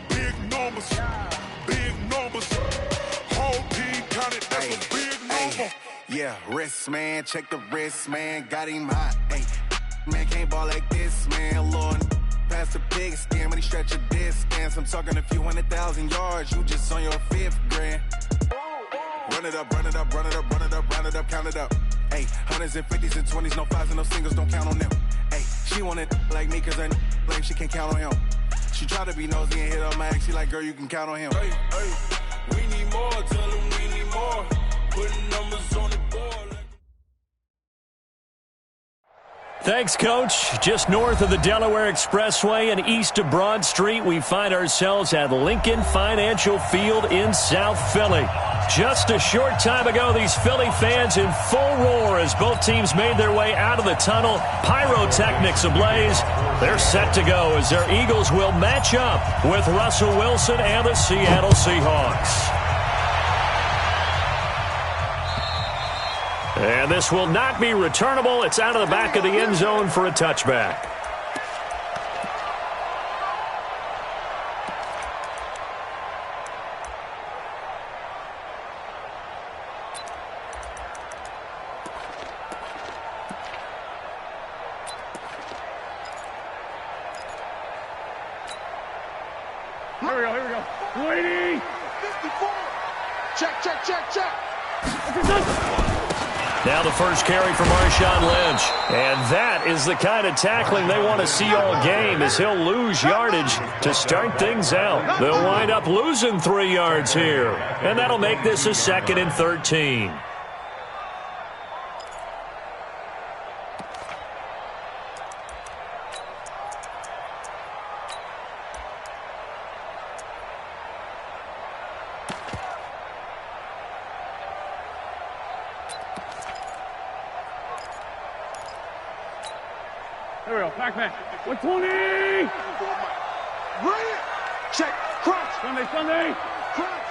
Big numbers, big numbers. Whole team counted, that's a big number. Yeah, wrist, man, check the wrist, man. Got him hot, ayy. Man, can't ball like this, man. Lord, pass the pig skin, but he stretch a distance. I'm talking a few 100,000 yards. You just on your 5th grand. Run it up, run it up, run it up, run it up, round it up, count it up. Ayy, hundreds and 50s and 20s, no 5s and no singles, don't count on them. Ayy, she want it like me, cause her like she can't count on him. She try to be nosy and hit on my ex. She like, girl, you can count on him. Hey, hey, we need more, tell them we need more. Putting numbers on the board. Thanks, Coach. Just north of the Delaware Expressway and east of Broad Street, we find ourselves at Lincoln Financial Field in South Philly. Just a short time ago, these Philly fans in full roar as both teams made their way out of the tunnel. Pyrotechnics ablaze. They're set to go as their Eagles will match up with Russell Wilson and the Seattle Seahawks. And this will not be returnable. It's out of the back of the end zone for a touchback. Here we go. 280. 54. Check. Now the first carry for Marshawn Lynch. And that is the kind of tackling they want to see all game, as he'll lose yardage to start things out. They'll wind up losing 3 yards here. And that'll make this a 2nd and 13. Here we go. Back. 120. Run it. Check. Crunch. Sunday. Crunch.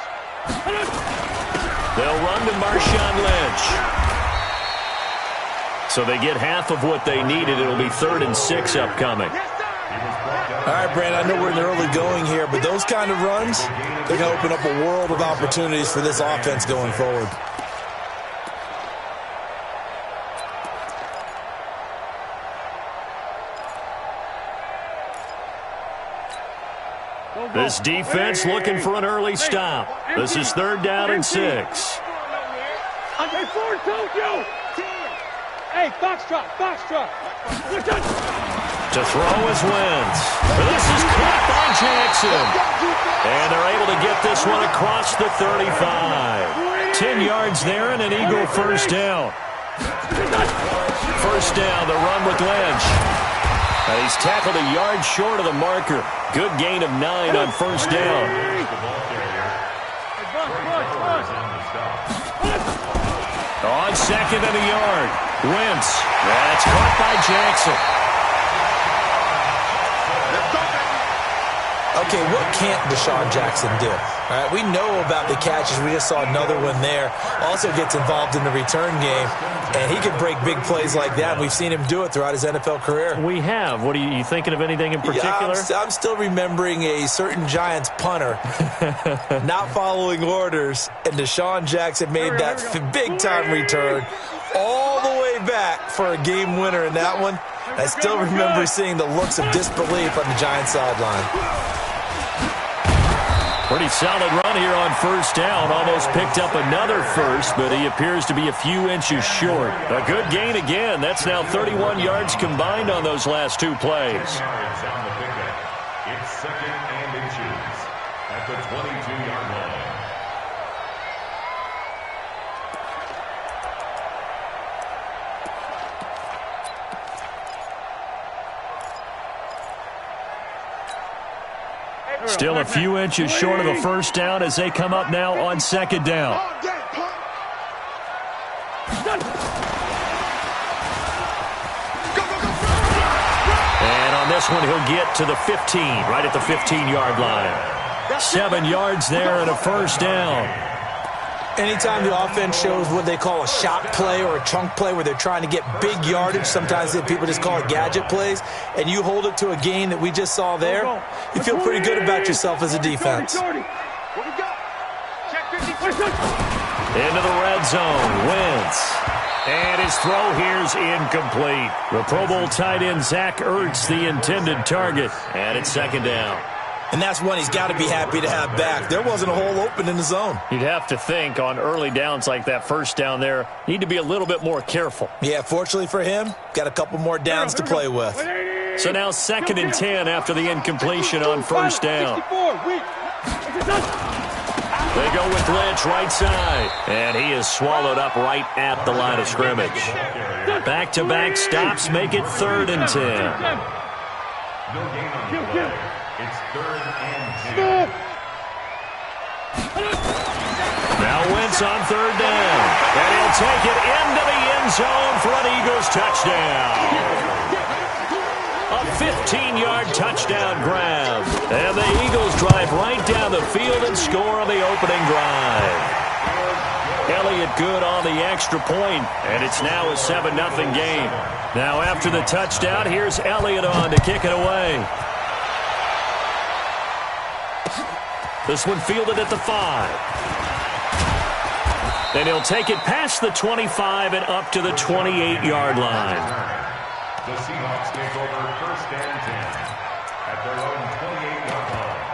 They'll run to Marshawn Lynch. So they get half of what they needed. It'll be 3rd and 6 upcoming. All right, Brandon, I know we're in the early going here, but those kind of runs, they're going to open up a world of opportunities for this offense going forward. This defense looking for an early stop. This is 3rd down and 6. Hey, Ford, Tokyo. Hey, Foxtrot. To throw is Wentz. This is caught by Jackson. And they're able to get this one across the 35. 10 yards there and an Eagle first down. First down, the run with Lynch. And he's tackled a yard short of the marker. Good gain of 9 on first down. On 2nd and a yard. Wentz. That's caught by Jackson. Okay, what can't Deshaun Jackson do? All right, we know about the catches. We just saw another one there. Also gets involved in the return game, and he can break big plays like that. We've seen him do it throughout his NFL career. We have. What are you thinking of anything in particular? Yeah, I'm still remembering a certain Giants punter not following orders, and Deshaun Jackson made that big-time return all the way back for a game winner in that one. I still remember seeing the looks of disbelief on the Giants sideline. Pretty solid run here on first down. Almost picked up another first, but he appears to be a few inches short. A good gain again. That's now 31 yards combined on those last 2 plays. It's 2nd and inches at the 22-yard line. Still a few inches short of the first down as they come up now on 2nd down. And on this one, he'll get to the 15, right at the 15-yard line. 7 yards there and a first down. Anytime the offense shows what they call a shot play or a chunk play where they're trying to get big yardage, sometimes people just call it gadget plays, and you hold it to a gain that we just saw there, you feel pretty good about yourself as a defense. Into the red zone, Wentz. And his throw here's incomplete. The Pro Bowl tight end Zach Ertz, the intended target, and it's second down. And that's one he's got to be happy to have back. There wasn't a hole open in the zone. You'd have to think on early downs like that first down there, need to be a little bit more careful. Yeah, fortunately for him, got a couple more downs to play with. So now 2nd and 10 after the incompletion on first down. They go with Lynch right side, and he is swallowed up right at the line of scrimmage. Back-to-back stops make it 3rd and 10. No gain on the play. It's 3rd and 10. Now Wentz on 3rd down, and he'll take it into the end zone for an Eagles touchdown. A 15-yard touchdown grab. And the Eagles drive right down the field and score on the opening drive. Elliott good on the extra point, and it's now a 7-0 game. Now after the touchdown, here's Elliott on to kick it away. This one fielded at the 5. And he'll take it past the 25 and up to the 28-yard line. The Seahawks take over 1st and 10 at their own 28-yard line.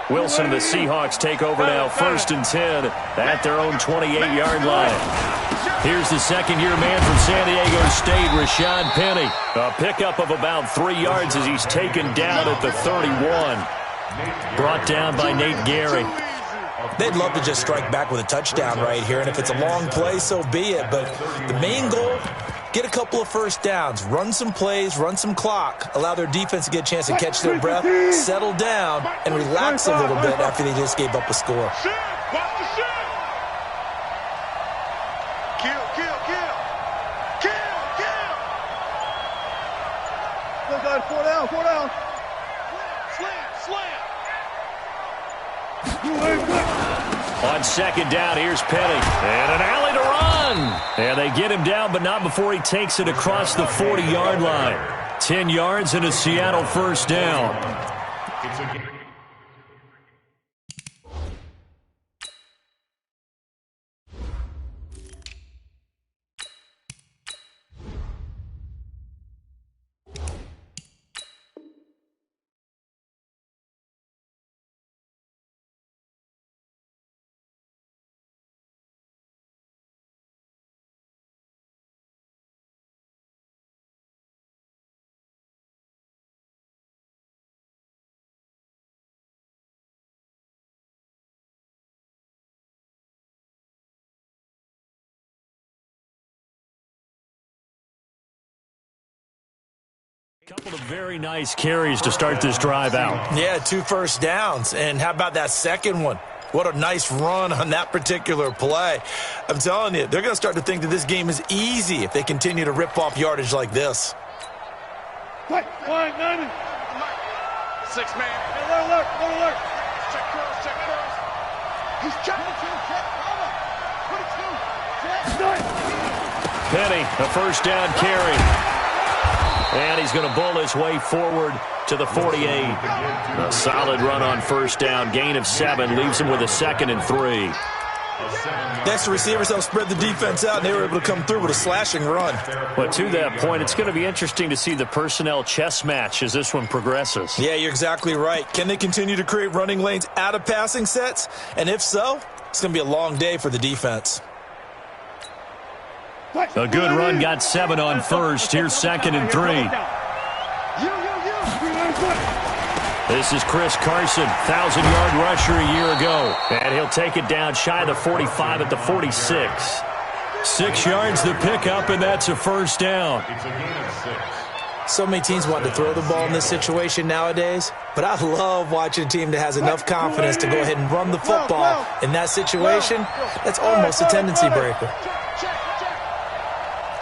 Wilson and the Seahawks take over now 1st and 10 at their own 28-yard line. Here's the second-year man from San Diego State, Rashad Penny. A pickup of about 3 yards as he's taken down at the 31. Brought down by Nate Gary. They'd love to just strike back with a touchdown right here, and if it's a long play, so be it. But the main goal, get a couple of first downs, run some plays, run some clock, allow their defense to get a chance to catch their breath, settle down, and relax a little bit after they just gave up a score. Four down. Slam. On 2nd down, here's Penny. And an alley to run. And they get him down, but not before he takes it across the 40-yard line. 10 yards and a Seattle first down. It's a game. Couple of very nice carries to start this drive out. Yeah, 2 first downs. And how about that second one? What a nice run on that particular play. I'm telling you, they're going to start to think that this game is easy if they continue to rip off yardage like this. 6 man. Alert. Check curls. He's checking. Penny, a first down carry. And he's going to bull his way forward to the 48. A solid run on first down. Gain of 7 leaves him with a 2nd and 3. Next, the receivers help spread the defense out, and they were able to come through with a slashing run. But to that point, it's going to be interesting to see the personnel chess match as this one progresses. Yeah, you're exactly right. Can they continue to create running lanes out of passing sets? And if so, it's going to be a long day for the defense. A good run, got 7 on first. Here's 2nd and 3. This is Chris Carson, 1,000-yard rusher a year ago. And he'll take it down shy of the 45 at the 46. 6 yards the pickup, and that's a first down. It's a gain of 6. So many teams want to throw the ball in this situation nowadays, but I love watching a team that has enough confidence to go ahead and run the football. In that situation, that's almost a tendency breaker.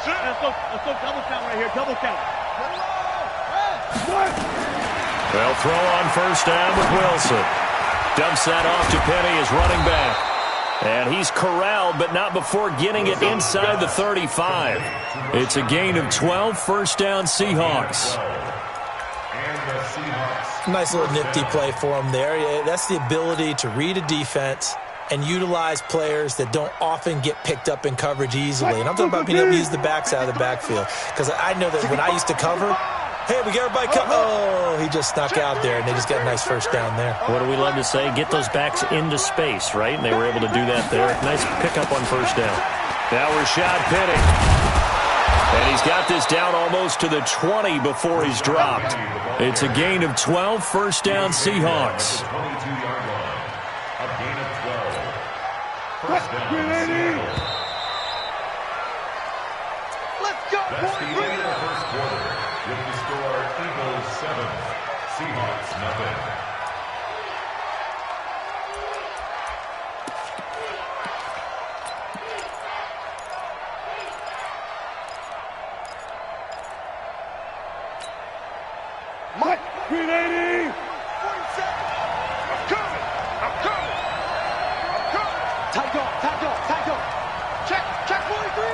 Let's go double count right here, double count. They'll throw on first down with Wilson. Dumps that off to Penny as running back. And he's corralled, but not before getting it inside the 35. It's a gain of 12, first down Seahawks. Nice little nifty play for him there. Yeah, that's the ability to read a defense and utilize players that don't often get picked up in coverage easily. And I'm talking about being able to use the backside of the backfield. Because I know that when I used to cover, hey, we got everybody covered. Oh, he just snuck out there, and they just got a nice first down there. What do we love to say? Get those backs into space, right? And they were able to do that there. Nice pickup on first down. Now Rashad Penny. And he's got this down almost to the 20 before he's dropped. It's a gain of 12, first down Seahawks. Let's go, That's the end of the first quarter. With the score, Eagles 7, Seahawks nothing. Mike, 380. 47. I'm coming. Tight dog. Check 43.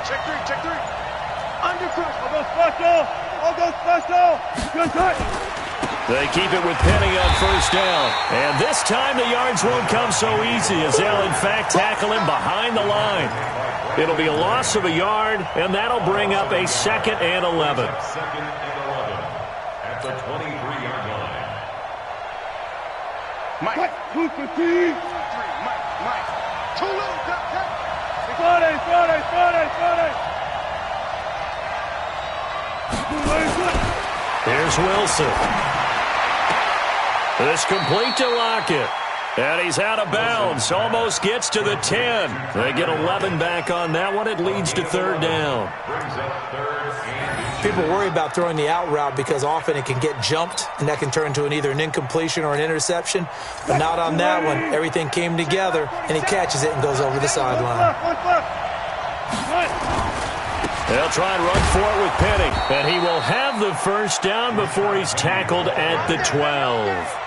Check three. Under pressure. I'll go special. Good touch. They keep it with Penny on first down. And this time the yards won't come so easy as they'll, in fact, tackle him behind the line. It'll be a loss of a yard, and that'll bring up a 2nd and 11. 2nd and 11 at the 23-yard line. Mike, 215. Mike. Too little. Friday. Here's Wilson. It's complete to Lockett. And he's out of bounds. Almost gets to the 10. They get 11 back on that one. It leads to third down. People worry about throwing the out route because often it can get jumped, and that can turn into either an incompletion or an interception. But not on that one. Everything came together, and he catches it and goes over the sideline. They'll try and run for it with Penny. And he will have the first down before he's tackled at the 12.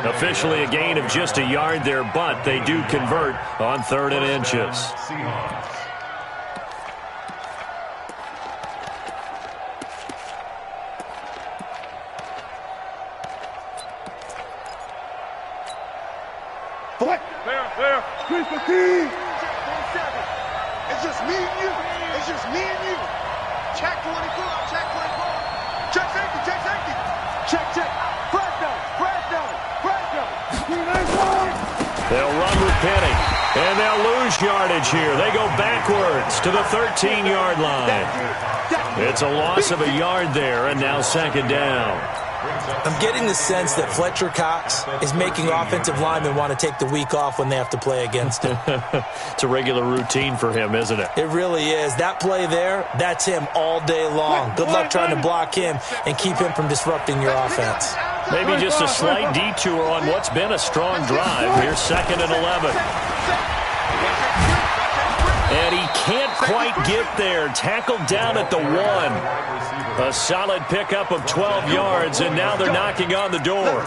Officially a gain of just a yard there, but they do convert on 3rd and inches. There. 315. It's just me and you. Check 24. Check safety. Check. They'll run with Penny, and they'll lose yardage here. They go backwards to the 13-yard line. It's a loss of a yard there, and now 2nd down. I'm getting the sense that Fletcher Cox is making offensive linemen want to take the week off when they have to play against him. It's a regular routine for him, isn't it? It really is. That play there, that's him all day long. Good luck trying to block him and keep him from disrupting your offense. Maybe just a slight detour on what's been a strong drive. Here's 2nd and 11. And he can't quite get there. Tackled down at the 1. A solid pickup of 12 yards, and now they're knocking on the door.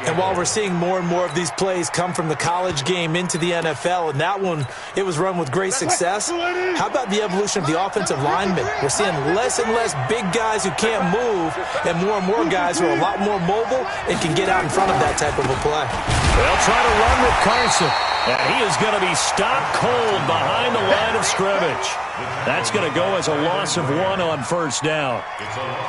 And while we're seeing more and more of these plays come from the college game into the NFL, and that one, it was run with great success, how about the evolution of the offensive linemen? We're seeing less and less big guys who can't move and more guys who are a lot more mobile and can get out in front of that type of a play. They'll try to run with Carson. And he is going to be stopped cold behind the line of scrimmage. That's going to go as a loss of 1 on first down.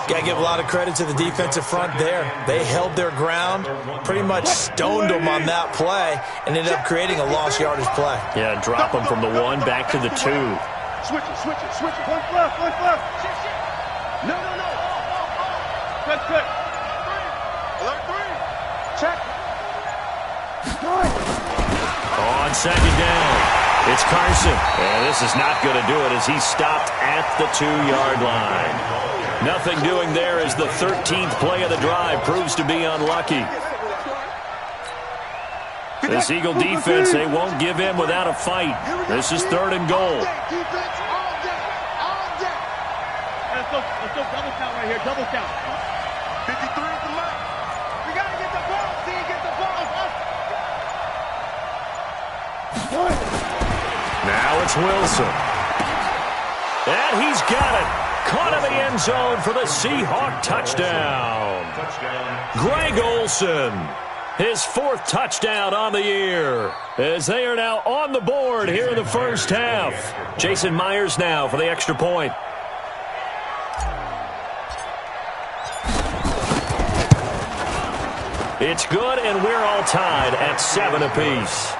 Got to give a lot of credit to the defensive front there. They held their ground, pretty much stoned them on that play, and ended up creating a lost yardage play. Yeah, drop them from the 1 back to the 2. Switch it. One left. No. Check. Alert 3. Check. On 2nd down, it's Carson. And this is not going to do it as he's stopped at the 2-yard line. Nothing doing there as the 13th play of the drive proves to be unlucky. This Eagle defense, they won't give in without a fight. This is 3rd and goal. Defense all day. All day. Let's go double count right here. Double count. 53 at the mark. We got to get the ball. See, get the ball. Now it's Wilson. And he's got it. Caught in the end zone for the Seahawk touchdown. Greg Olsen, his 4th touchdown on the year, as they are now on the board here in the first half. Jason Myers now for the extra point. It's good, and we're all tied at 7 apiece.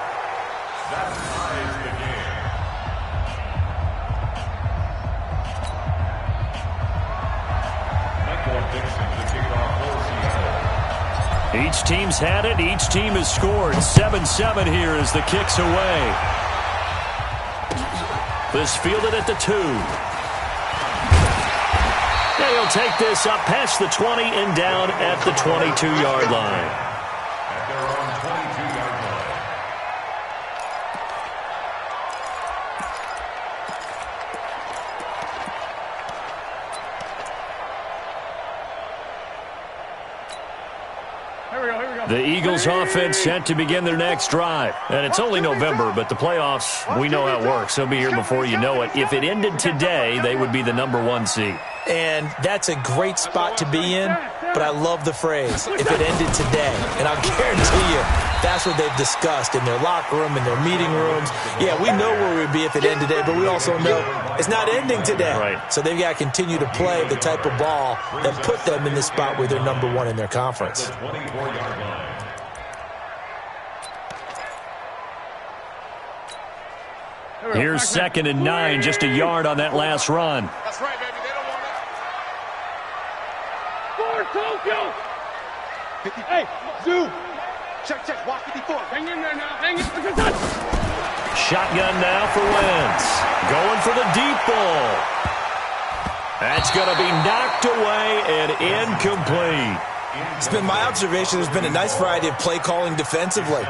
Each team's had it. Each team has scored. 7-7 here as the kick's away. This fielded at the 2. And he'll take this up past the 20 and down at the 22-yard line. At their own 22-yard line. The Eagles offense set to begin their next drive. And it's only November, but the playoffs, we know how it works. They'll be here before you know it. If it ended today, they would be the #1 seed. And that's a great spot to be in, but I love the phrase, if it ended today. And I'll guarantee you, that's what they've discussed in their locker room, in their meeting rooms. Yeah, we know where we'd be if it ended today, but we also know it's not ending today. Right. So they've got to continue to play the type of ball that put them in the spot where they're #1 in their conference. 24-yard line. Here's 2nd and 9, just a yard on that last run. That's right, baby. They don't want it. For Tokyo. Hey, Zoo. Check. Watch 54. Hang in there now. Hang in. Shotgun now for Wentz. Going for the deep ball. That's going to be knocked away and incomplete. It's been my observation there's been a nice variety of play calling defensively.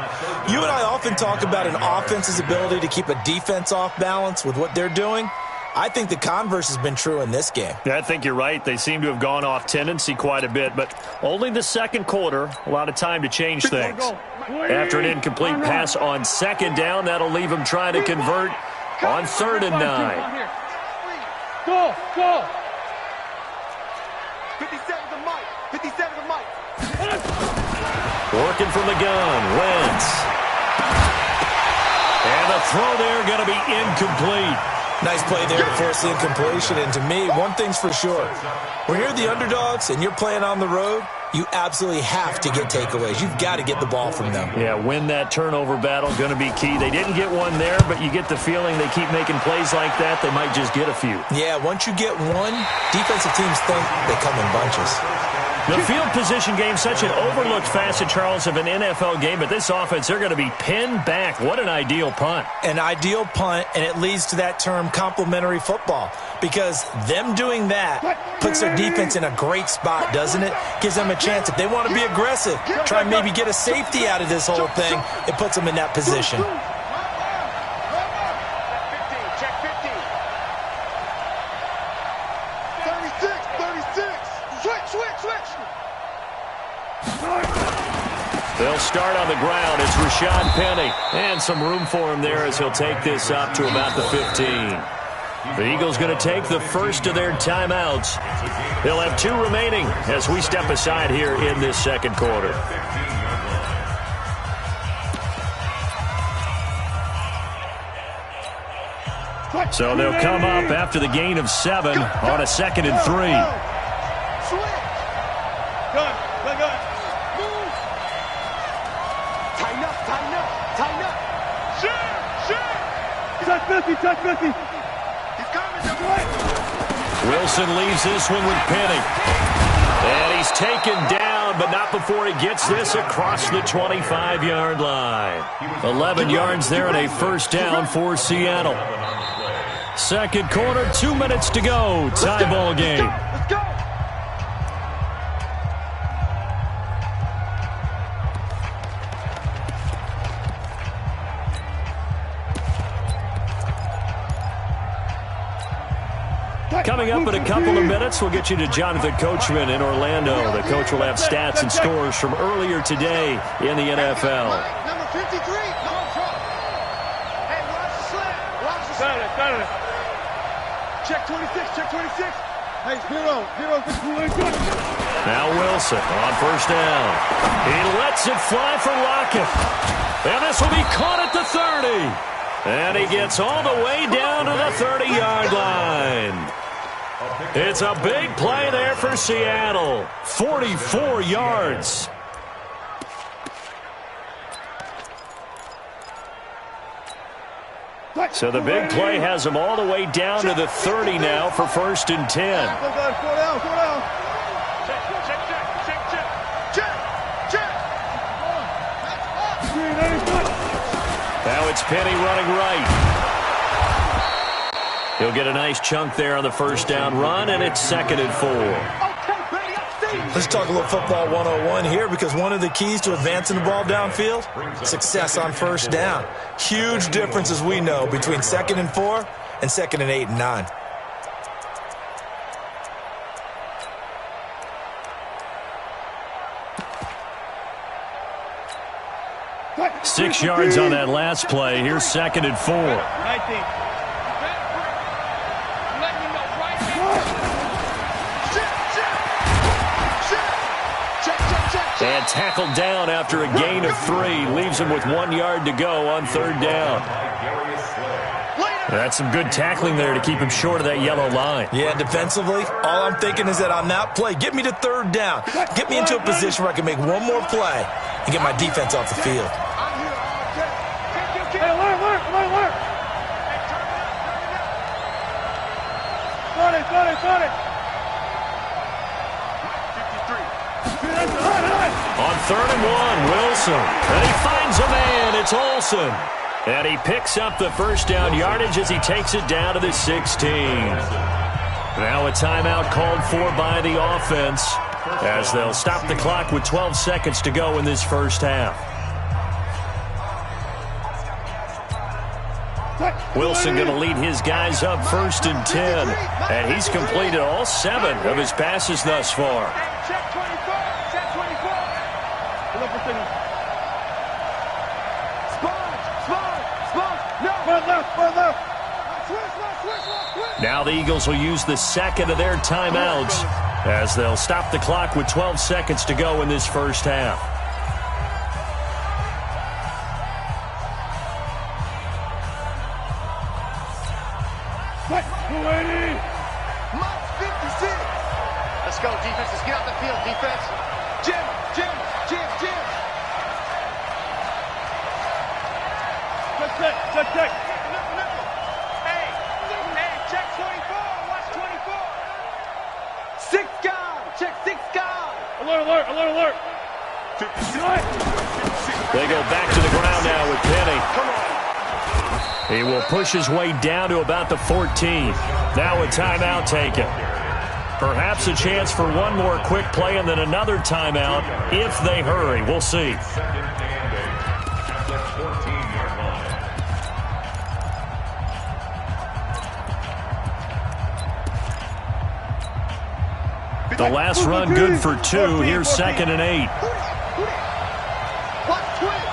You and I often talk about an offense's ability to keep a defense off balance with what they're doing. I think the converse has been true in this game. Yeah, I think you're right. They seem to have gone off tendency quite a bit, but only the second quarter, a lot of time to change things. After an incomplete pass on 2nd down, that'll leave them trying to convert on 3rd and 9. Go. 57 to Mike. Working from the gun, Wentz. And the throw there going to be incomplete. Nice play there to force the incompletion. And to me, one thing's for sure. When you're the underdogs and you're playing on the road, you absolutely have to get takeaways. You've got to get the ball from them. Yeah, win that turnover battle, going to be key. They didn't get one there, but you get the feeling they keep making plays like that, they might just get a few. Yeah, once you get one, defensive teams think they come in bunches. The field position game, such an overlooked facet, Charles, of an NFL game, but this offense, they're going to be pinned back. What an ideal punt. An ideal punt, and it leads to that term complementary football, because them doing that puts their defense in a great spot, doesn't it? Gives them a chance. If they want to be aggressive, try and maybe get a safety out of this whole thing, it puts them in that position. They'll start on the ground. It's Rashad Penny. And some room for him there as he'll take this up to about the 15. The Eagles going to take the first of their timeouts. They'll have 2 remaining as we step aside here in this second quarter. So they'll come up after the gain of 7 on a 2nd and 3. Good. Touch 50. He's coming. Wilson leaves this one with Penny. And he's taken down, but not before he gets this across the 25-yard line. 11 yards there and a first down for Seattle. Second quarter, 2 minutes to go. Tie ball game. Let's go. Coming up in a couple of minutes, we'll get you to Jonathan Coachman in Orlando. The coach will have stats and scores from earlier today in the NFL. Number 53. Hey, watch the slant. Watch the slant. Check 26. Check 26. Hey, Hero. Now Wilson on first down. He lets it fly for Lockett. And this will be caught at the 30. And he gets all the way down to the 30-yard line. It's a big play there for Seattle. 44 yards. So the big play has him all the way down to the 30 now for 1st and 10. Now it's Penny running right. He'll get a nice chunk there on the first down run, and it's 2nd and 4. Let's talk a little football 101 here, because one of the keys to advancing the ball downfield, success on first down. Huge difference, as we know, between 2nd and 4 and 2nd and 8 and 9. Six yards on that last play. Here's 2nd and 4. 19. And tackled down after a gain of 3. Leaves him with 1 yard to go on 3rd down. That's some good tackling there to keep him short of that yellow line. Yeah, defensively, all I'm thinking is that on that play, get me to 3rd down. Get me into a position where I can make one more play and get my defense off the field. Hey, alert. Got it. On 3rd and 1, Wilson. And he finds a man. It's Olsen. And he picks up the first down yardage as he takes it down to the 16. Now a timeout called for by the offense, as they'll stop the clock with 12 seconds to go in this first half. Wilson going to lead his guys up 1st and 10. And he's completed all 7 of his passes thus far. Check 24. Look at the Now the Eagles will use the 2nd of their timeouts, as they'll stop the clock with 12 seconds to go in this first half. Mike 56. Let's go, defense. Let's get out the field, defense. Jim. Check. Hey, check 24. Watch 24. 6 guard. Check 6 guard. Alert. 56. They go back to the ground now with Penny. He will push his way down to about the 14. Now a timeout taken. Perhaps a chance for one more quick play and then another timeout if they hurry. We'll see. The last run good for 2. Here's 2nd and 8. Watch twins.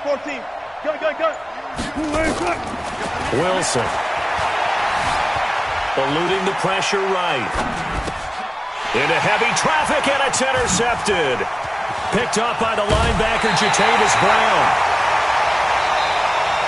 14. Go. Wilson. Eluding the pressure right. Into heavy traffic, and it's intercepted. Picked off by the linebacker, Jatavis Brown.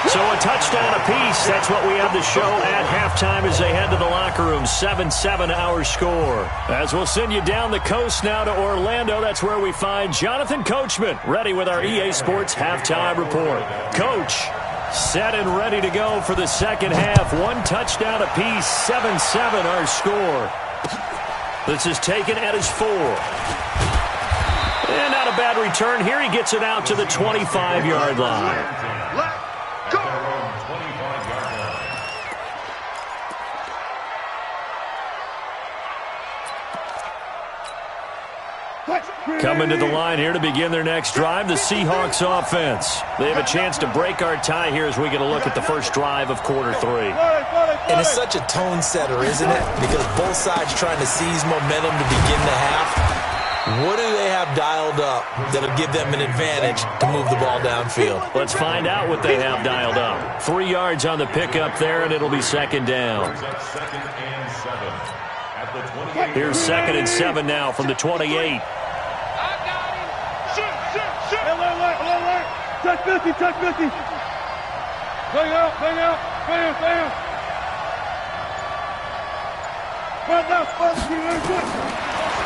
So a touchdown apiece. That's what we have to show at halftime as they head to the locker room. 7-7 our score. As we'll send you down the coast now to Orlando. That's where we find Jonathan Coachman, ready with our EA Sports halftime report. Coach, set and ready to go for the second half. 1 touchdown apiece. 7-7 our score. This is taken at his 4. And not a bad return. Here he gets it out to the 25-yard line. Coming to the line here to begin their next drive, the Seahawks offense. They have a chance to break our tie here as we get a look at the first drive of quarter 3. And it's such a tone setter, isn't it? Because both sides trying to seize momentum to begin the half. What do they have dialed up that'll give them an advantage to move the ball downfield? Let's find out what they have dialed up. 3 yards on the pickup there, and it'll be second down. Here's 2nd and 7 now from the 28. Touch 50, touch 50. Bang out, bang out, bang, bang.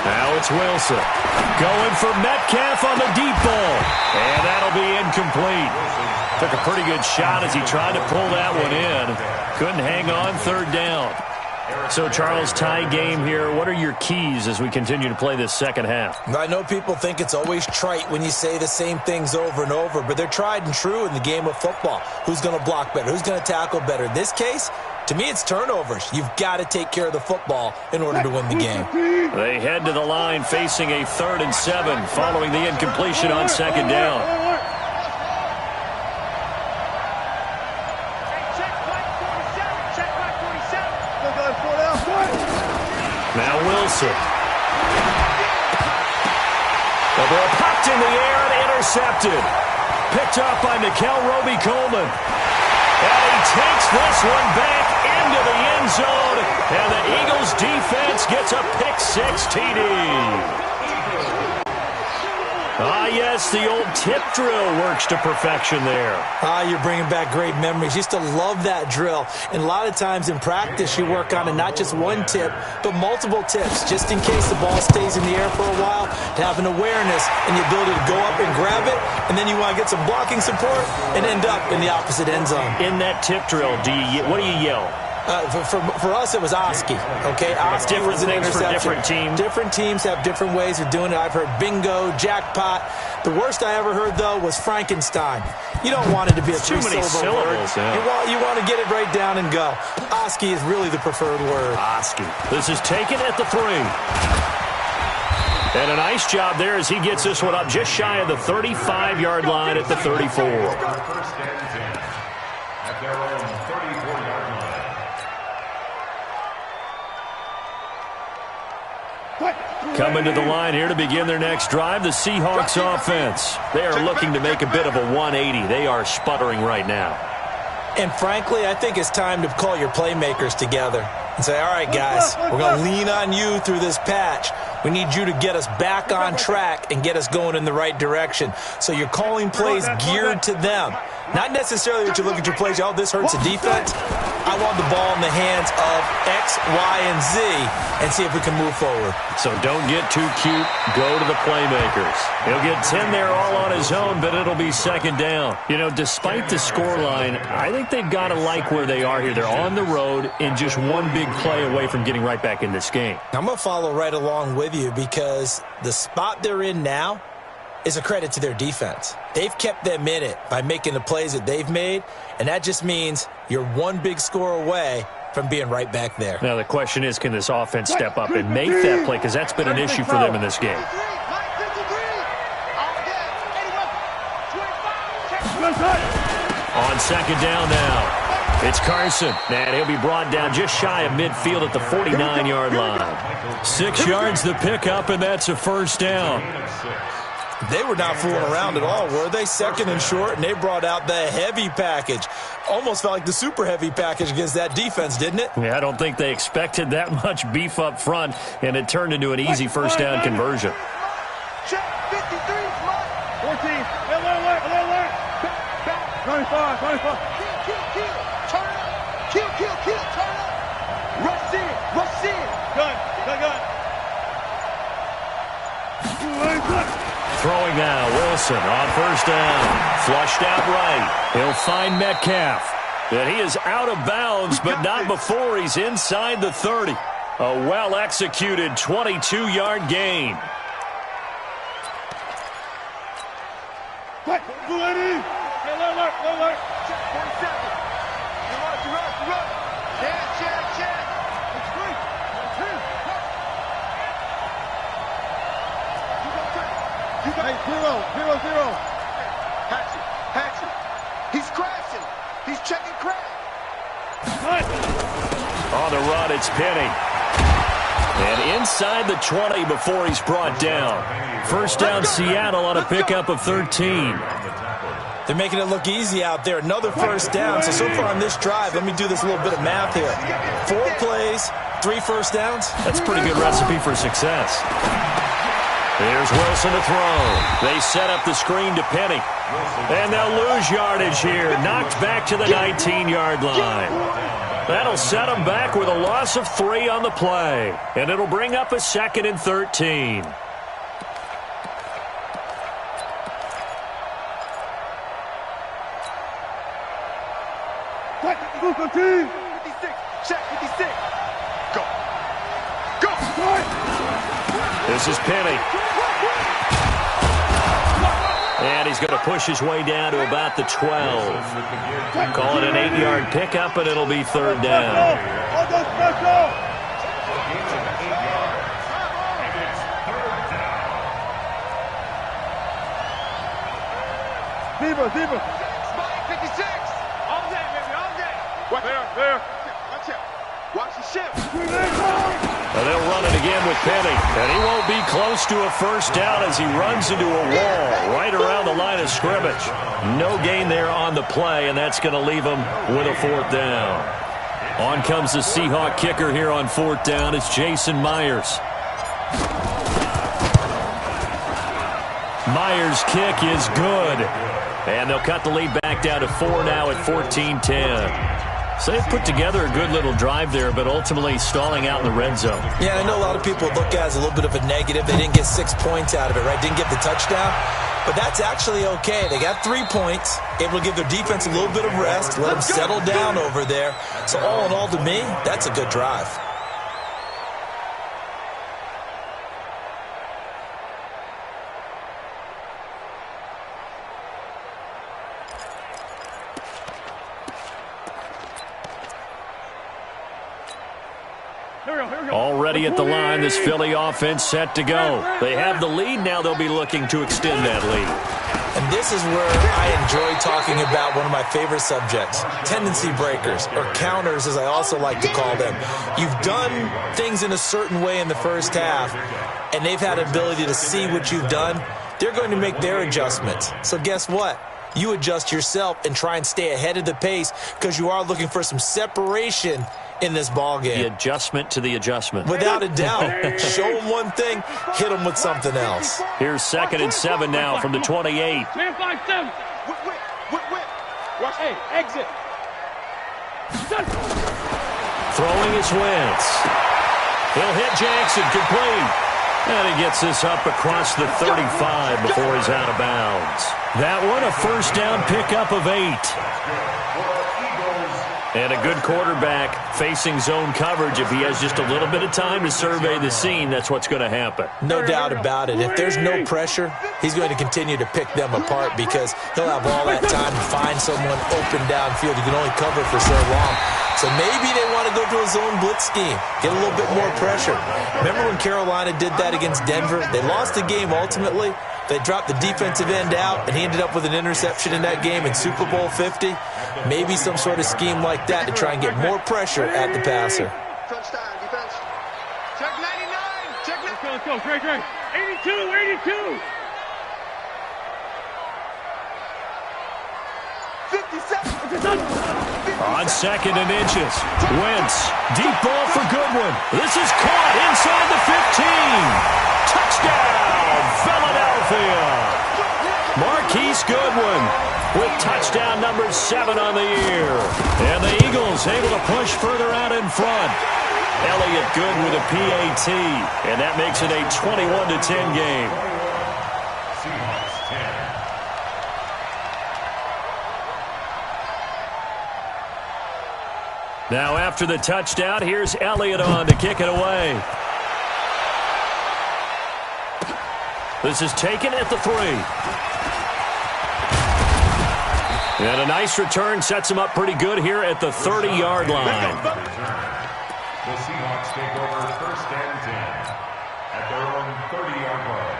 Now it's Wilson. Going for Metcalf on the deep ball. And that'll be incomplete. Took a pretty good shot as he tried to pull that one in. Couldn't hang on, 3rd down. So, Charles, tie game here. What are your keys as we continue to play this second half? I know people think it's always trite when you say the same things over and over, but they're tried and true in the game of football. Who's going to block better? Who's going to tackle better? In this case, to me, it's turnovers. You've got to take care of the football in order to win the game. They head to the line facing a 3rd and 7 following the incompletion on 2nd down. Now Wilson. The ball popped in the air and intercepted. Picked up by Nickel Roby-Coleman. And he takes this one back into the end zone. And the Eagles defense gets a pick-6 TD. Yes, the old tip drill works to perfection there. You're bringing back great memories. Used to love that drill. And a lot of times in practice, you work on it, not just one tip, but multiple tips, just in case the ball stays in the air for a while, to have an awareness and the ability to go up and grab it, and then you want to get some blocking support and end up in the opposite end zone. In that tip drill, what do you yell? For us, it was Oski. Okay, Oski was an interception. Different teams. Different teams have different ways of doing it. I've heard bingo, jackpot. The worst I ever heard, though, was Frankenstein. You don't want it to be a three-syllable word. Yeah. You want to get it right down and go. Oski is really the preferred word. Oski. This is taken at the 3. And a nice job there as he gets this one up just shy of the 35-yard line at the 34. First and 10 at their own 34-yard line. Coming to the line here to begin their next drive, the Seahawks offense. They are looking to make a bit of a 180. They are sputtering right now. And frankly, I think it's time to call your playmakers together and say, all right, guys, we're going to lean on you through this patch. We need you to get us back on track and get us going in the right direction. So you're calling plays geared to them. Not necessarily that you look at your plays, oh, this hurts the defense. I want the ball in the hands of X, Y, and Z and see if we can move forward. So don't get too cute. Go to the playmakers. He'll get 10 there all on his own, but it'll be second down. You know, despite the scoreline, I think they've got to like where they are here. They're on the road and just one big play away from getting right back in this game. I'm going to follow right along with you because the spot they're in now is a credit to their defense. They've kept them in it by making the plays that they've made, and that just means you're one big score away from being right back there. Now the question is, can this offense step up and make that play? Because that's been an issue for them in this game. On second down now, it's Carson. And he'll be brought down just shy of midfield at the 49-yard line. 6 yards the pickup, and that's a first down. They were not fooling around at all, were they? Second and short, and they brought out the heavy package. Almost felt like the super heavy package against that defense, didn't it? Yeah, I don't think they expected that much beef up front, and it turned into an easy first down conversion. Check 53, 14. Alert. 25. Kill. Turn up. Kill. Turn up. Rush in. Gun. Throwing now, Wilson on first down. Flushed out right. He'll find Metcalf. And he is out of bounds, but not before he's inside the 30. A well-executed 22-yard gain. Alert. Check 47. You run. Check. It's free. 0-0. Hatchet. He's crashing. He's checking crash. On the run, it's Penny. And inside the 20 before he's brought down. First down, Seattle on a pickup of 13. They're making it look easy out there. Another first down. So far on this drive, let me do this little bit of math here. 4 plays, 3 first downs. That's a pretty good recipe for success. Here's Wilson to throw. They set up the screen to Penny. And they'll lose yardage here. Knocked back to the 19-yard line. That'll set them back with a loss of 3 on the play. And it'll bring up a 2nd and 13. This is Penny. And he's going to push his way down to about the 12. Call it an 8-yard pickup, and it'll be 3rd down. Deeper. Spike 56. All day, baby, all day. There. Watch out. Watch the shift. And they'll run it again with Penny. And he won't be close to a first down as he runs into a wall right around the line of scrimmage. No gain there on the play, and that's going to leave him with a 4th down. On comes the Seahawk kicker here on 4th down. It's Jason Myers. Myers' kick is good. And they'll cut the lead back down to 4 now at 14-10. So they've put together a good little drive there, but ultimately stalling out in the red zone. Yeah, I know a lot of people look at it as a little bit of a negative. They didn't get 6 points out of it, right? Didn't get the touchdown. But that's actually okay. They got 3 points, able to give their defense a little bit of rest, let them settle down over there. So all in all, to me, that's a good drive. Already at the line, this Philly offense set to go. They have the lead. Now they'll be looking to extend that lead. And this is where I enjoy talking about one of my favorite subjects, tendency breakers, or counters as I also like to call them. You've done things in a certain way in the first half, and they've had an ability to see what you've done. They're going to make their adjustments. So guess what? You adjust yourself and try and stay ahead of the pace because you are looking for some separation in this ball game. The adjustment to the adjustment. Without a doubt. Show them one thing, hit them with something else. Here's 2nd and 7 now from the 28. Man 5-7. Whip. Watch. Hey, exit. Throwing is Wentz. He'll hit Jackson, complete. And he gets this up across the 35 before he's out of bounds. That one, a first down pickup of 8. And a good quarterback facing zone coverage. If he has just a little bit of time to survey the scene, that's what's going to happen. No doubt about it. If there's no pressure, he's going to continue to pick them apart because he'll have all that time to find someone open downfield. He can only cover for so long. So maybe they want to go to a zone blitz scheme, get a little bit more pressure. Remember when Carolina did that against Denver? They lost the game ultimately. They dropped the defensive end out, and he ended up with an interception in that game in Super Bowl 50. Maybe some sort of scheme like that to try and get more pressure at the passer. Crunch time, defense. Check 99. Check 99. Let's go. Great. 82. 57. On 2nd and inches. Wentz. Deep ball for Goodwin. This is caught inside the 15. Touchdown, Philadelphia. Marquise Goodwin with touchdown number 7 on the year. And the Eagles able to push further out in front. Elliott good with a PAT. And that makes it a 21-10 game. Seahawks 10. Now after the touchdown, here's Elliott on to kick it away. This is taken at the 3. And a nice return sets him up pretty good here at the 30-yard line. The Seahawks take over 1st and 10 at their own 30-yard line.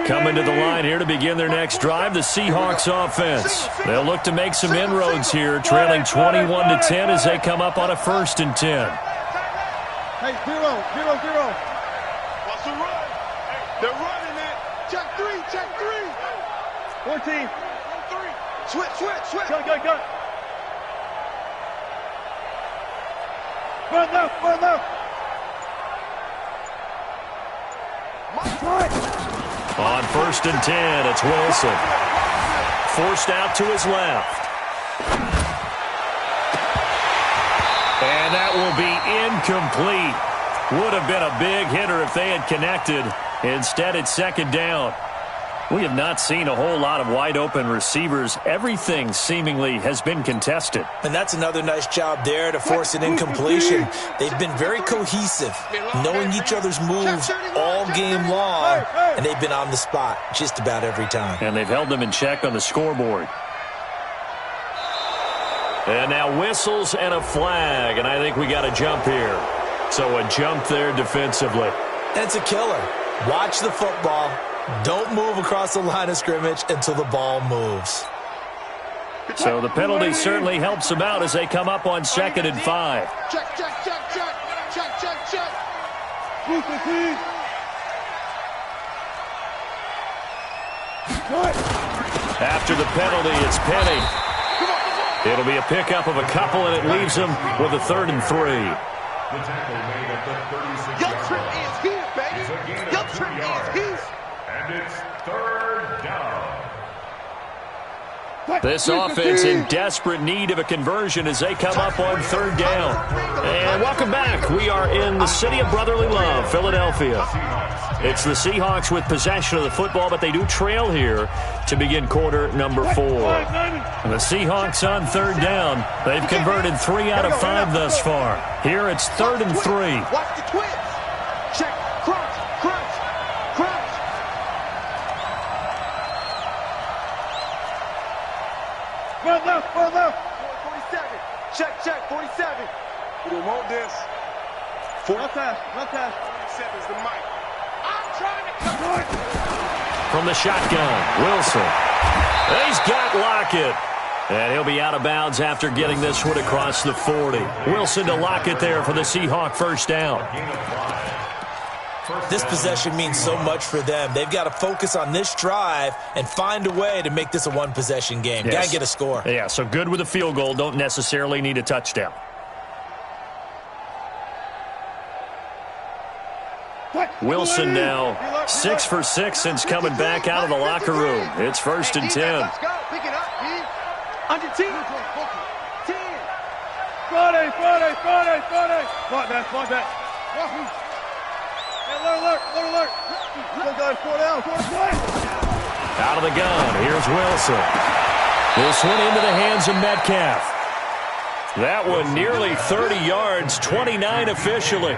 Coming to the line here to begin their next drive, the Seahawks offense. They'll look to make some inroads here, trailing 21-10 as they come up on a 1st and 10. Hey, 0-0-0. What's the run? They're running it. Check 3, check 3. 14. 3. Switch. Go. Run left. On 1st and 10, it's Wilson. Forced out to his left. And that will be incomplete. Would have been a big hitter if they had connected. Instead, it's 2nd down. We have not seen a whole lot of wide-open receivers. Everything seemingly has been contested. And that's another nice job there to force an incompletion. They've been very cohesive, knowing each other's moves all game long, and they've been on the spot just about every time. And they've held them in check on the scoreboard. And now whistles and a flag, and I think we got a jump here. So a jump there defensively. And it's a killer. Watch the football. Don't move across the line of scrimmage until the ball moves. So the penalty certainly helps them out as they come up on 2nd and 5. Check. After the penalty, it's Penny. It'll be a pickup of a couple, and it leaves them with a 3rd and 3. The tackle made at the 36-yard Your trip line. is here, baby. Your trip is here. And it's 3rd down. This offense in desperate need of a conversion as they come up on 3rd down. And welcome back. We are in the city of brotherly love, Philadelphia. It's the Seahawks with possession of the football, but they do trail here to begin quarter number 4. And the Seahawks on 3rd down. They've converted 3 out of 5 thus far. Here it's 3rd and 3. Watch the twist. Check. Crunch. Run left. 47. Check. 47. We don't want this. Left pass. 47 is the mic. I'm trying to come. From the shotgun, Wilson. He's got Lockett. And he'll be out of bounds after getting this one across the 40. Wilson to Lockett there for the Seahawk 1st down. This possession means so much for them. They've got to focus on this drive and find a way to make this a one-possession game. Yes. Got to get a score. Yeah, so good with a field goal. Don't necessarily need a touchdown. Wilson now 6 for 6 since coming back out of the locker room. It's 1st and 10. Let's go. Pick it up, B. Under 10. 10. Friday. Spot that. Alert. Out of the gun. Here's Wilson. This one into the hands of Metcalf. That one nearly 30 yards, 29 officially.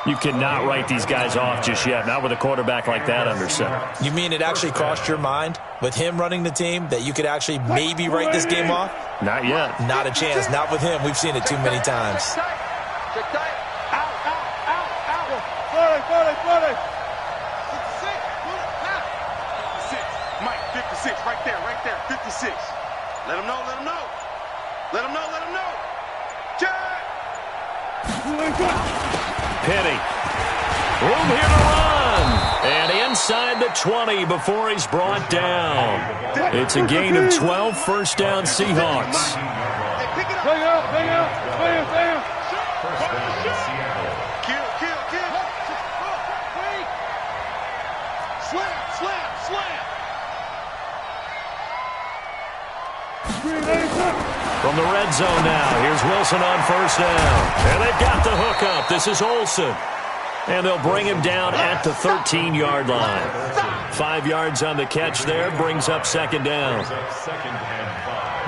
You cannot write these guys off just yet, not with a quarterback like that under center. You mean it actually crossed your mind with him running the team that you could actually maybe write this game off? Not yet. Not a chance. Not with him. We've seen it too many times. Check tight. Out. 40. 56. Mike, 56. Right there. 56. Let him know. Check. Penny. Room here to run. And inside the 20 before he's brought down. It's a gain of 12, 1st down Seahawks. Bring out. First down, Seattle. Kill. Slam. From the red zone now, here's Wilson on 1st down. And they've got the hook up. This is Olsen. And they'll bring him down at the 13-yard line. 5 yards on the catch there, brings up 2nd down.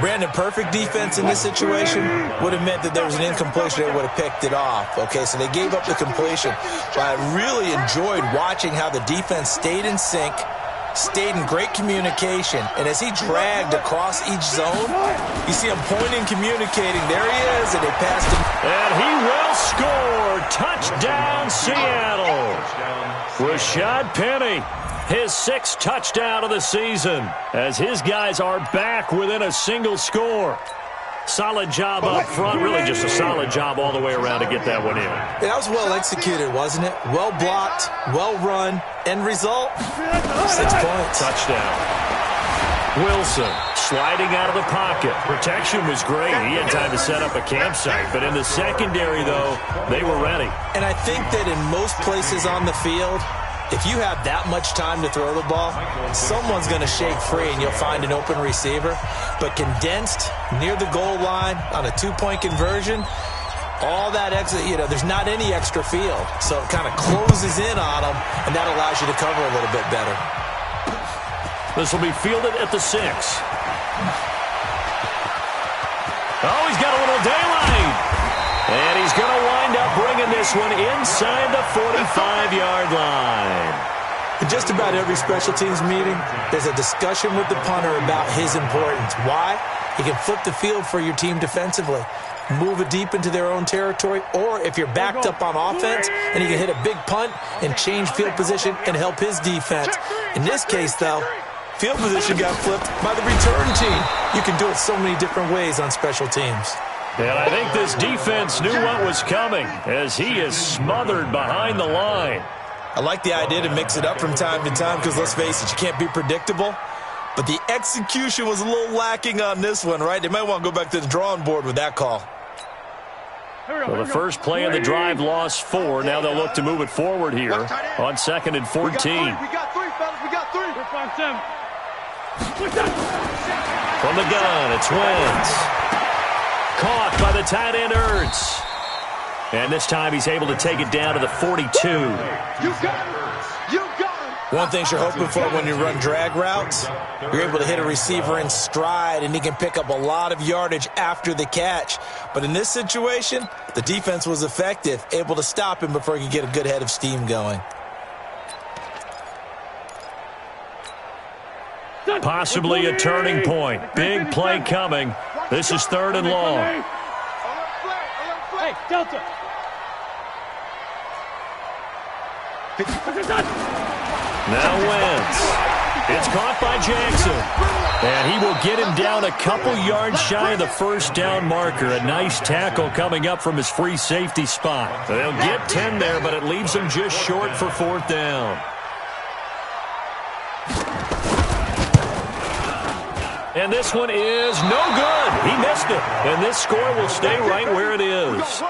Brandon, perfect defense in this situation would have meant that there was an incompletion. They would have picked it off. Okay, so they gave up the completion. But I really enjoyed watching how the defense stayed in sync, stayed in great communication, and as he dragged across each zone, you see him pointing, communicating. There he is, and they passed him. And he will score. Touchdown, Seattle. Rashad Penny, his 6th touchdown of the season, as his guys are back within a single score. Solid job up front, really just a solid job all the way around to get that one in. That was well executed, wasn't it? Well blocked, well run. End result, 6 points. Touchdown. Wilson sliding out of the pocket. Protection was great. He had time to set up a campsite. But in the secondary, though, they were ready. And I think that in most places on the field, if you have that much time to throw the ball, someone's going to shake free and you'll find an open receiver. But condensed near the goal line on a 2-point conversion, all that extra, there's not any extra field. So it kind of closes in on them, and that allows you to cover a little bit better. This will be fielded at the 6. Oh, he's got a little daylight. And he's going to wind up bringing this one inside the 45-yard line. In just about every special teams meeting, there's a discussion with the punter about his importance. Why? He can flip the field for your team defensively, move it deep into their own territory, or if you're backed up on offense, and he can hit a big punt and change field position and help his defense. In this case, though, field position got flipped by the return team. You can do it so many different ways on special teams. And I think this defense knew what was coming as he is smothered behind the line. I like the idea to mix it up from time to time because, let's face it, you can't be predictable. But the execution was a little lacking on this one, right? They might want to go back to the drawing board with that call. Well, the first play of the drive lost 4. Now they'll look to move it forward here on 2nd and 14. We got 3, fellas. We got 3. We're 5-7. From the gun, it's Wentz. Caught by the tight end, Ertz. And this time he's able to take it down to the 42. You got it. One thing you're hoping for when you run drag routes, you're able to hit a receiver in stride, and he can pick up a lot of yardage after the catch. But in this situation, the defense was effective, able to stop him before he could get a good head of steam going. Possibly a turning point. Big play coming. This is 3rd and long. Hey, Delta. Now Wentz. It's caught by Jackson. And he will get him down a couple yards shy of the first down marker. A nice tackle coming up from his free safety spot. They'll get 10 there, but it leaves him just short for 4th down. And this one is no good. He missed it. And this score will stay right where it is.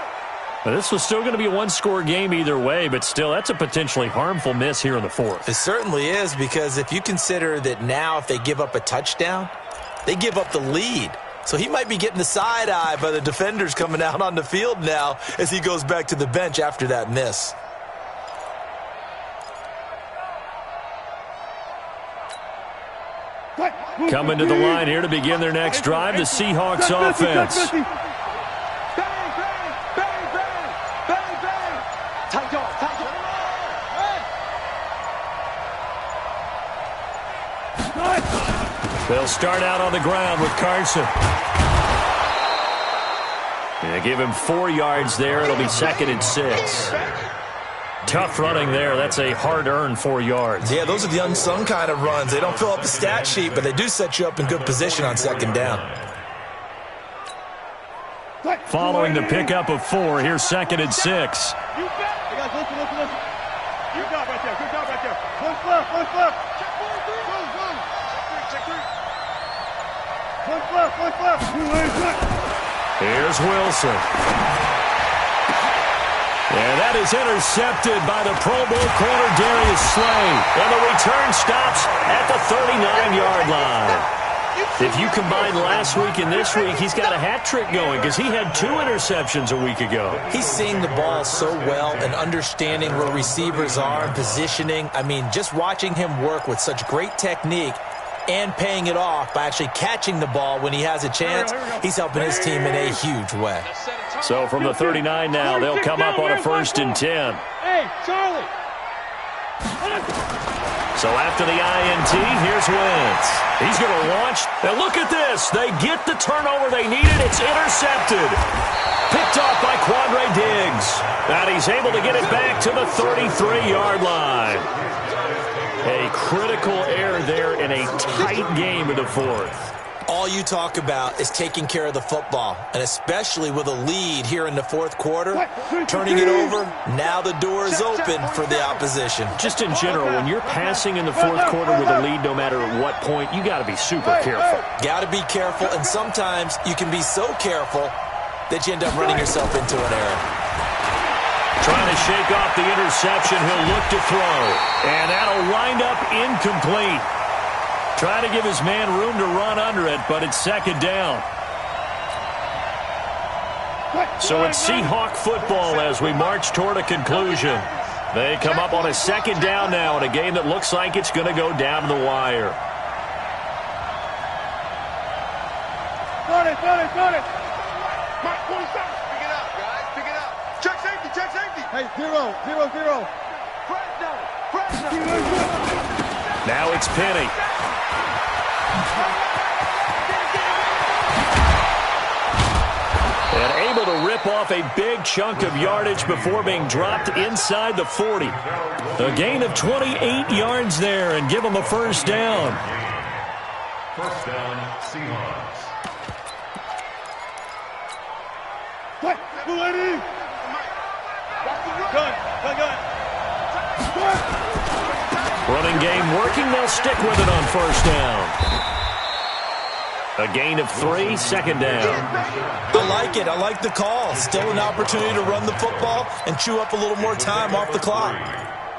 Now, this was still going to be a one-score game either way, but still, that's a potentially harmful miss here in the 4th. It certainly is, because if you consider that now if they give up a touchdown, they give up the lead. So he might be getting the side eye by the defenders coming out on the field now as he goes back to the bench after that miss. Coming to the line here to begin their next drive, the Seahawks offense. Bang, bang. Tight dog. They'll start out on the ground with Carson. They give him 4 yards there. It'll be 2nd and 6. Tough running there. That's a hard-earned 4 yards. Yeah, those are the unsung kind of runs. They don't fill up the stat sheet, but they do set you up in good position on 2nd down. Following the pickup of 4, here's 2nd and 6. Hey, guys, listen. Good job right there. One left. Check 3. One left. Here's Wilson. And that is intercepted by the Pro Bowl corner Darius Slay. And the return stops at the 39-yard line. If you combine last week and this week, he's got a hat trick going because he had 2 interceptions a week ago. He's seeing the ball so well and understanding where receivers are and positioning. I mean, just watching him work with such great technique and paying it off by actually catching the ball when he has a chance, he's helping his team in a huge way. So from the 39 now, they'll come up on a 1st and 10. Hey, Charlie. So after the INT, here's Wentz. He's going to launch. And look at this. They get the turnover they needed. It's intercepted. Picked off by Quandre Diggs. And he's able to get it back to the 33-yard line. A critical error there in a tight game in the fourth. All you talk about is taking care of the football, and especially with a lead here in the fourth quarter, turning it over, now the door is open for the opposition. Just in general, when you're passing in the fourth quarter with a lead, no matter at what point, you got to be super careful. Got to be careful, and sometimes you can be so careful that you end up running yourself into an error. Trying to shake off the interception, he'll look to throw, and that'll wind up incomplete. Trying to give his man room to run under it, but it's second down. So it's Seahawk football as we march toward a conclusion. They come up on a second down now in a game that looks like it's going to go down to the wire. Got it. Mark 47. Pick it up, guys. Pick it up. Check safety. Hey, 0. Press down. Now it's Penny. And able to rip off a big chunk of yardage before being dropped inside the 40. A gain of 28 yards there and give them a first down. First down, Seahawks. Gun. Running game working. They'll stick with it on first down. A gain of 3, second down. I like it. I like the call. Still an opportunity to run the football and chew up a little more time off the clock.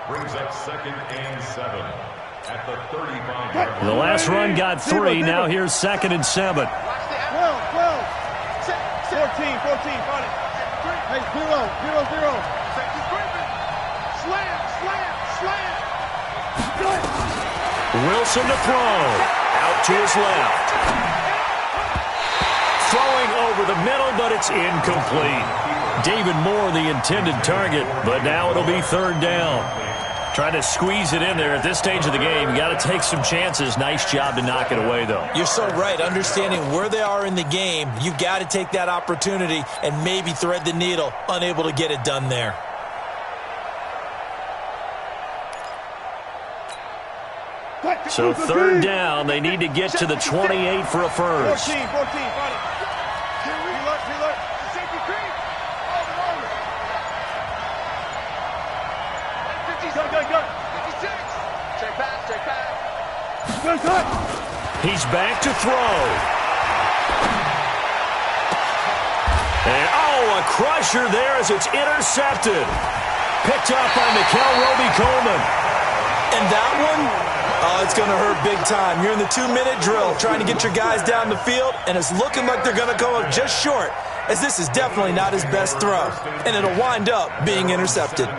Brings up 2nd and 7 at the 35-yard line. The last run got 3. Now here's 2nd and 7. 12. 14. Got it. Hey, 0. Slam. Wilson to throw. Out to his left. Throwing over the middle, but it's incomplete. David Moore, the intended target, but now it'll be third down. Trying to squeeze it in there at this stage of the game. You got to take some chances. Nice job to knock it away, though. You're so right. Understanding where they are in the game, you've got to take that opportunity and maybe thread the needle. Unable to get it done there. So third down, they need to get to the 28 for a first. 14. Got it. Reload. Safety creep. Go. 56. Check pass. He's back to throw. And, a crusher there as it's intercepted. Picked up by Mikel Roby-Coleman. And that one... it's going to hurt big time. You're in the 2-minute drill trying to get your guys down the field, and it's looking like they're going to come up just short, as this is definitely not his best throw, and it'll wind up being intercepted.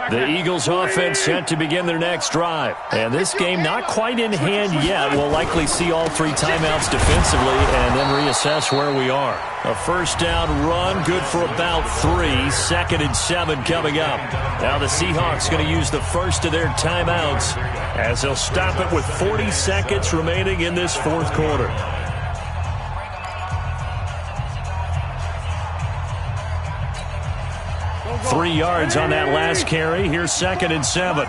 The Eagles offense set to begin their next drive. And this game not quite in hand yet. We'll likely see all 3 timeouts defensively and then reassess where we are. A first down run, good for about 3. 2nd and 7 coming up. Now the Seahawks going to use the first of their timeouts as they'll stop it with 40 seconds remaining in this fourth quarter. Three yards on that last carry. Here's 2nd and 7.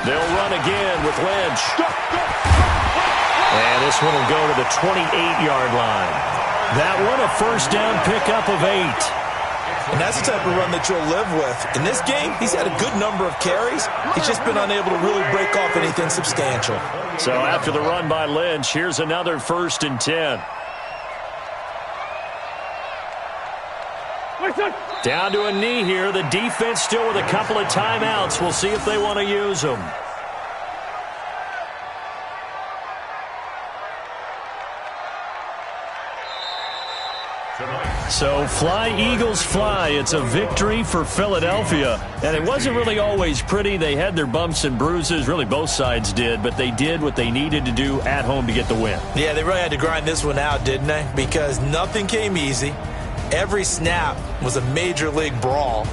They'll run again with Lynch. And this one will go to the 28-yard line. That one a first down pickup of 8. And that's the type of run that you'll live with. In this game, he's had a good number of carries. He's just been unable to really break off anything substantial. So after the run by Lynch, here's another 1st and 10. Down to a knee here. The defense still with a couple of timeouts. We'll see if they want to use them. Tonight, So fly, Eagles, fly. It's a victory for Philadelphia. And it wasn't really always pretty. They had their bumps and bruises. Really, both sides did. But they did what they needed to do at home to get the win. Yeah, they really had to grind this one out, didn't they? Because nothing came easy. Every snap was a major league brawl.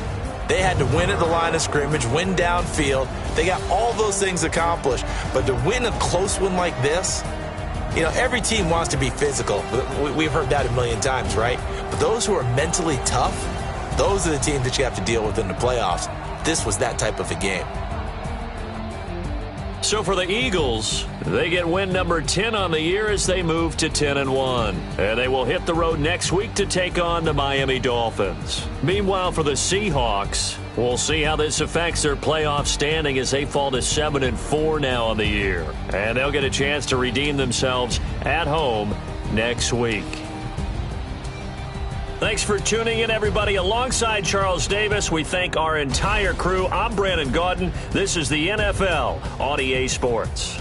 They had to win at the line of scrimmage, win downfield. They got all those things accomplished. But to win a close one like this, you know, every team wants to be physical. We've heard that a million times, right? But those who are mentally tough, those are the teams that you have to deal with in the playoffs. This was that type of a game. So for the Eagles, they get win number 10 on the year as they move to 10-1. And they will hit the road next week to take on the Miami Dolphins. Meanwhile, for the Seahawks, we'll see how this affects their playoff standing as they fall to 7-4 now on the year. And they'll get a chance to redeem themselves at home next week. Thanks for tuning in, everybody. Alongside Charles Davis, we thank our entire crew. I'm Brandon Gaudin. This is the NFL on EA Sports.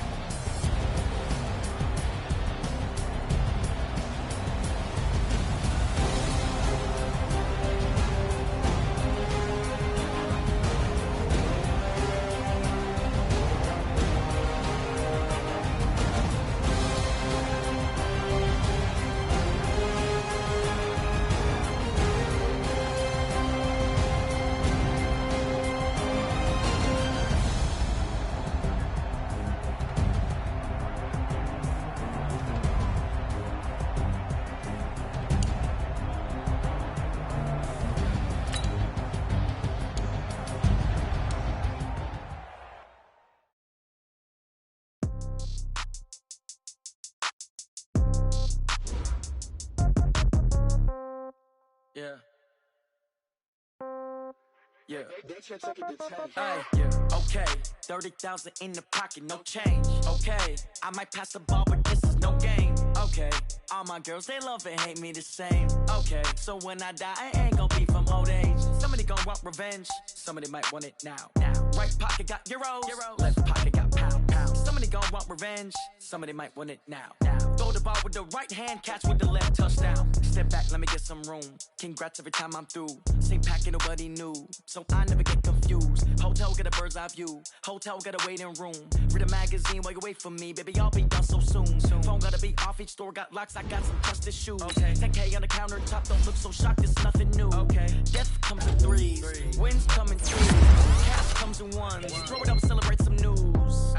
Yeah. Hey, okay. 30,000 in the pocket, no change. Okay. I might pass the ball, but this is no game. Okay. All my girls, they love and hate me the same. Okay. So when I die, I ain't gonna be from old age. Somebody gonna want revenge. Somebody might want it now. Right pocket got euros. Left pocket got pounds. Somebody gonna want revenge. Somebody might want it now. Throw the ball with the right hand, catch with the left, touchdown. Step back, let me get some room. Congrats every time I'm through. Same packet, nobody knew. So I never get confused. Hotel get a bird's eye view. Hotel get a waiting room. Read a magazine while you wait for me. Baby, I'll be done so soon. Phone gotta be off, each store got locks. I got some trusted shoes. 10K on the countertop, don't look so shocked, it's nothing new. Death comes in threes. Wins come in twos. Cash comes in ones. Throw it up, celebrate some news.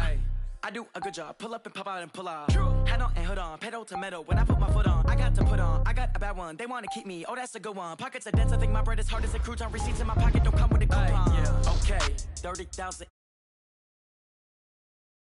I do a good job. Pull up and pop out and pull off. Hat on and hood on. Pedal to metal. When I put my foot on, I got to put on. I got a bad one. They want to keep me. Oh, that's a good one. Pockets are dense. I think my bread is hard as a crouton. Receipts in my pocket don't come with a coupon. Okay. 30,000.